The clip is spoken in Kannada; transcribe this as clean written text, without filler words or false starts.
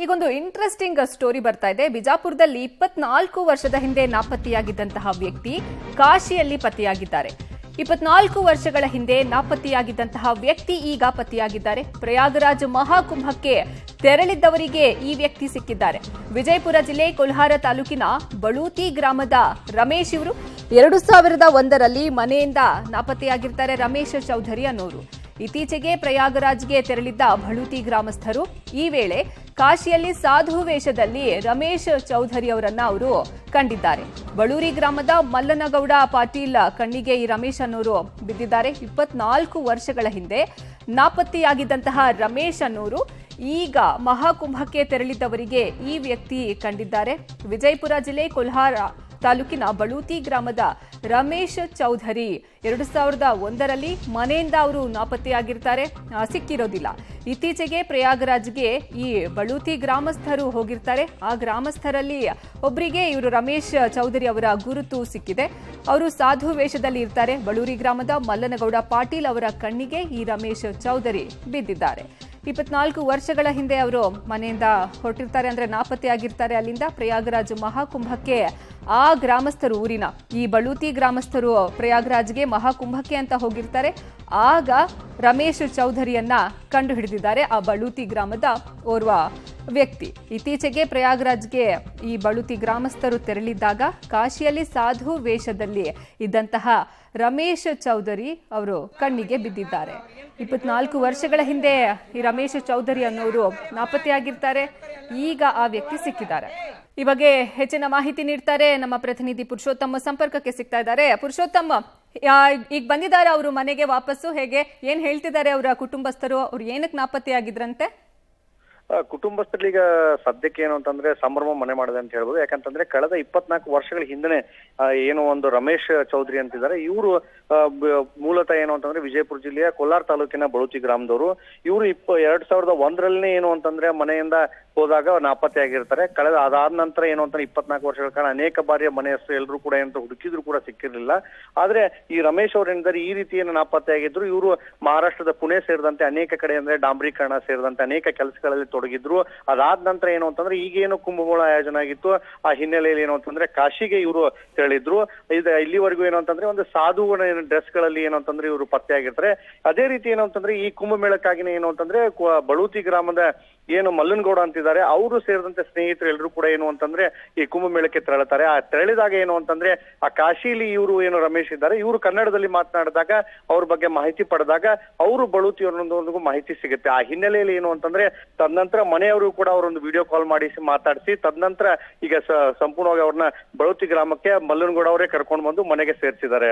ಈಗೊಂದು ಇಂಟ್ರೆಸ್ಟಿಂಗ್ ಸ್ಟೋರಿ ಬರ್ತಾ ಇದೆ. ಬಿಜಾಪುರದಲ್ಲಿ 24 ವರ್ಷದ ಹಿಂದೆ ನಾಪತ್ತೆಯಾಗಿದ್ದಂತಹ ವ್ಯಕ್ತಿ ಕಾಶಿಯಲ್ಲಿ ಪತ್ತೆಯಾಗಿದ್ದಾರೆ. 24 ವರ್ಷಗಳ ಹಿಂದೆ ನಾಪತ್ತೆಯಾಗಿದ್ದಂತಹ ವ್ಯಕ್ತಿ ಈಗ ಪತ್ತೆಯಾಗಿದ್ದಾರೆ. ಪ್ರಯಾಗರಾಜ್ ಮಹಾಕುಂಭಕ್ಕೆ ತೆರಳಿದ್ದವರಿಗೆ ಈ ವ್ಯಕ್ತಿ ಸಿಕ್ಕಿದ್ದಾರೆ. ವಿಜಯಪುರ ಜಿಲ್ಲೆ ಕೊಲ್ಹಾರ ತಾಲೂಕಿನ ಬಳೂತಿ ಗ್ರಾಮದ ರಮೇಶ್ ಇವರು 2001ರಲ್ಲಿ ಮನೆಯಿಂದ ನಾಪತ್ತೆಯಾಗಿರ್ತಾರೆ. ರಮೇಶ್ ಚೌಧರಿ ಅನ್ನೋರು ಇತ್ತೀಚೆಗೆ ಪ್ರಯಾಗರಾಜ್ಗೆ ತೆರಳಿದ್ದ ಬಳೂತಿ ಗ್ರಾಮಸ್ಥರು ಈ ವೇಳೆ ಕಾಶಿಯಲ್ಲಿ ಸಾಧು ವೇಷದಲ್ಲಿ ರಮೇಶ್ ಚೌಧರಿ ಅವರನ್ನ ಅವರು ಕಂಡಿದ್ದಾರೆ. ಬಳೂರಿ ಗ್ರಾಮದ ಮಲ್ಲನಗೌಡ ಪಾಟೀಲ್ ಕಣ್ಣಿಗೆ ಈ ರಮೇಶ್ ಅನ್ನೋರು ಬಿದ್ದಿದ್ದಾರೆ. 24 ವರ್ಷಗಳ ಹಿಂದೆ ನಾಪತ್ತೆಯಾಗಿದ್ದಂತಹ ರಮೇಶ್ ಅನ್ನೋರು ಈಗ ಮಹಾಕುಂಭಕ್ಕೆ ತೆರಳಿದ್ದವರಿಗೆ ಈ ವ್ಯಕ್ತಿ ಕಂಡಿದ್ದಾರೆ. ವಿಜಯಪುರ ಜಿಲ್ಲೆ ಕೊಲ್ಹಾರ ತಾಲೂಕಿನ ಬಳೂತಿ ಗ್ರಾಮದ ರಮೇಶ್ ಚೌಧರಿ 2001ರಲ್ಲಿ ಮನೆಯಿಂದ ಅವರು ನಾಪತ್ತೆಯಾಗಿರ್ತಾರೆ, ಸಿಕ್ಕಿರೋದಿಲ್ಲ. ಇತ್ತೀಚೆಗೆ ಪ್ರಯಾಗರಾಜ್ಗೆ ಈ ಬಳೂತಿ ಗ್ರಾಮಸ್ಥರು ಹೋಗಿರ್ತಾರೆ. ಆ ಗ್ರಾಮಸ್ಥರಲ್ಲಿ ಒಬ್ಬರಿಗೆ ಇವರು ರಮೇಶ್ ಚೌಧರಿ ಅವರ ಗುರುತು ಸಿಕ್ಕಿದೆ. ಅವರು ಸಾಧು ವೇಷದಲ್ಲಿ ಇರ್ತಾರೆ. ಬಳೂರಿ ಗ್ರಾಮದ ಮಲ್ಲನಗೌಡ ಪಾಟೀಲ್ ಅವರ ಕಣ್ಣಿಗೆ ಈ ರಮೇಶ್ ಚೌಧರಿ ಬಿದ್ದಿದ್ದಾರೆ. 24 ವರ್ಷಗಳ ಹಿಂದೆ ಅವರು ಮನೆಯಿಂದ ಹೊರಟಿರ್ತಾರೆ, ಅಂದ್ರೆ ನಾಪತ್ತೆಯಾಗಿರ್ತಾರೆ. ಅಲ್ಲಿಂದ ಪ್ರಯಾಗರಾಜ್ ಮಹಾಕುಂಭಕ್ಕೆ ಆ ಗ್ರಾಮಸ್ಥರು ಊರಿನ ಈ ಬಳೂತಿ ಗ್ರಾಮಸ್ಥರು ಪ್ರಯಾಗರಾಜ್ಗೆ ಮಹಾಕುಂಭಕ್ಕೆ ಅಂತ ಹೋಗಿರ್ತಾರೆ. ಆಗ ರಮೇಶ್ ಚೌಧರಿಯನ್ನ ಕಂಡು ಹಿಡಿದಿದ್ದಾರೆ ಆ ಬಳೂತಿ ಗ್ರಾಮದ ಓರ್ವ ವ್ಯಕ್ತಿ. ಇತ್ತೀಚೆಗೆ ಪ್ರಯಾಗರಾಜ್ಗೆ ಈ ಬಳೂತಿ ಗ್ರಾಮಸ್ಥರು ತೆರಳಿದ್ದಾಗ ಕಾಶಿಯಲ್ಲಿ ಸಾಧು ವೇಷದಲ್ಲಿ ಇದ್ದಂತಹ ರಮೇಶ್ ಚೌಧರಿ ಅವರು ಕಣ್ಣಿಗೆ ಬಿದ್ದಿದ್ದಾರೆ. 24 ವರ್ಷಗಳ ಹಿಂದೆ ಈ ರಮೇಶ್ ಚೌಧರಿ ಅನ್ನೋರು ನಾಪತ್ತೆಯಾಗಿರ್ತಾರೆ. ಈಗ ಆ ವ್ಯಕ್ತಿ ಸಿಕ್ಕಿದ್ದಾರೆ. ಈ ಬಗ್ಗೆ ಹೆಚ್ಚಿನ ಮಾಹಿತಿ ನೀಡ್ತಾರೆ ನಮ್ಮ ಪ್ರತಿನಿಧಿ ಪುರುಷೋತ್ತಮ. ಸಂಪರ್ಕಕ್ಕೆ ಸಿಗ್ತಾ ಇದ್ದಾರೆ. ಪುರುಷೋತ್ತಮ, ಈಗ ಬಂದಿದ್ದಾರೆ ಅವರು ಮನೆಗೆ ವಾಪಸ್ಸು, ಹೇಗೆ ಏನ್ ಹೇಳ್ತಿದ್ದಾರೆ ಅವರ ಕುಟುಂಬಸ್ಥರು? ಅವ್ರು ಏನಕ್ಕೆ ನಾಪತ್ತೆಯಾಗಿದ್ರಂತೆ? ಕುಟುಂಬಸ್ಥರಿಗೆ ಸದ್ಯಕ್ಕೆ ಏನು ಅಂತಂದ್ರೆ ಸಂಭ್ರಮ ಮನೆ ಮಾಡಿದೆ ಅಂತ ಹೇಳ್ಬೋದು. ಯಾಕಂತಂದ್ರೆ ಕಳೆದ 24 ವರ್ಷಗಳ ಹಿಂದೆ ಏನು ಒಂದು ರಮೇಶ್ ಚೌಧರಿ ಅಂತಿದ್ದಾರೆ. ಇವರು ಮೂಲತಃ ಏನು ಅಂತಂದ್ರೆ ವಿಜಯಪುರ ಜಿಲ್ಲೆಯ ಕೊಲ್ಹಾರ ತಾಲೂಕಿನ ಬಳೂತಿ ಗ್ರಾಮದವರು. ಇವರು 2001ರಲ್ಲಿ ಏನು ಅಂತಂದ್ರೆ ಮನೆಯಿಂದ ಹೋದಾಗ ನಾಪತ್ತೆಯಾಗಿರ್ತಾರೆ. ಅದಾದ ನಂತರ ಏನು ಅಂತಂದ್ರೆ 24 ವರ್ಷಗಳ ಕಾಲ ಅನೇಕ ಬಾರಿ ಮನೆ ಹೆಸರು ಎಲ್ಲರೂ ಕೂಡ ಏನು ಹುಡುಕಿದ್ರು ಕೂಡ ಸಿಕ್ಕಿರ್ಲಿಲ್ಲ. ಆದ್ರೆ ಈ ರಮೇಶ್ ಅವ್ರು ಏನಿದ್ದಾರೆ ಈ ರೀತಿ ಏನು ನಾಪತ್ತೆಯಾಗಿದ್ರು. ಇವರು ಮಹಾರಾಷ್ಟ್ರದ ಪುಣೆ ಸೇರಿದಂತೆ ಅನೇಕ ಕಡೆ ಅಂದ್ರೆ ಡಾಂಬರೀಕರಣ ಸೇರಿದಂತೆ ಅನೇಕ ಕೆಲಸಗಳಲ್ಲಿ ತೊಡಗಿದ್ರು. ಅದಾದ ನಂತರ ಏನು ಅಂತಂದ್ರೆ ಈಗೇನು ಕುಂಭಮೇಳ ಆಯೋಜನೆ ಆಗಿತ್ತು, ಆ ಹಿನ್ನೆಲೆಯಲ್ಲಿ ಏನು ಅಂತಂದ್ರೆ ಕಾಶಿಗೆ ಇವರು ತೆರಳಿದ್ರು. ಇಲ್ಲಿವರೆಗೂ ಏನು ಅಂತಂದ್ರೆ ಒಂದು ಸಾಧುವಿನ ಡ್ರೆಸ್ ಗಳಲ್ಲಿ ಏನು ಅಂತಂದ್ರೆ ಇವರು ಪತ್ತೆಯಾಗಿರ್ತಾರೆ. ಅದೇ ರೀತಿ ಏನು ಅಂತಂದ್ರೆ ಈ ಕುಂಭಮೇಳಕ್ಕಾಗಿನೇ ಏನು ಅಂತಂದ್ರೆ ಬಳೂತಿ ಗ್ರಾಮದ ಏನು ಮಲ್ಲನಗೌಡ ಅಂತಿದ್ದಾರೆ ಅವರು ಸೇರಿದಂತೆ ಸ್ನೇಹಿತರು ಎಲ್ಲರೂ ಕೂಡ ಏನು ಅಂತಂದ್ರೆ ಈ ಕುಂಭಮೇಳಕ್ಕೆ ತೆರಳುತ್ತಾರೆ. ಆ ತೆರಳಿದಾಗ ಏನು ಅಂತಂದ್ರೆ ಆ ಕಾಶಿಲಿ ಇವರು ಏನು ರಮೇಶ್ ಇದ್ದಾರೆ, ಇವರು ಕನ್ನಡದಲ್ಲಿ ಮಾತನಾಡಿದಾಗ ಅವ್ರ ಬಗ್ಗೆ ಮಾಹಿತಿ ಪಡೆದಾಗ ಅವರು ಬಳೂತಿಯವರೊಂದಿಗೂ ಮಾಹಿತಿ ಸಿಗುತ್ತೆ. ಆ ಹಿನ್ನೆಲೆಯಲ್ಲಿ ಏನು ಅಂತಂದ್ರೆ ತದನಂತರ ಮನೆಯವರು ಕೂಡ ಅವರೊಂದು ವಿಡಿಯೋ ಕಾಲ್ ಮಾಡಿಸಿ ಮಾತಾಡಿಸಿ ತದನಂತರ ಈಗ ಸಂಪೂರ್ಣವಾಗಿ ಅವ್ರನ್ನ ಬಳೂತಿ ಗ್ರಾಮಕ್ಕೆ ಮಲ್ಲನಗೌಡ ಅವರೇ ಕರ್ಕೊಂಡು ಬಂದು ಮನೆಗೆ ಸೇರಿಸಿದ್ದಾರೆ.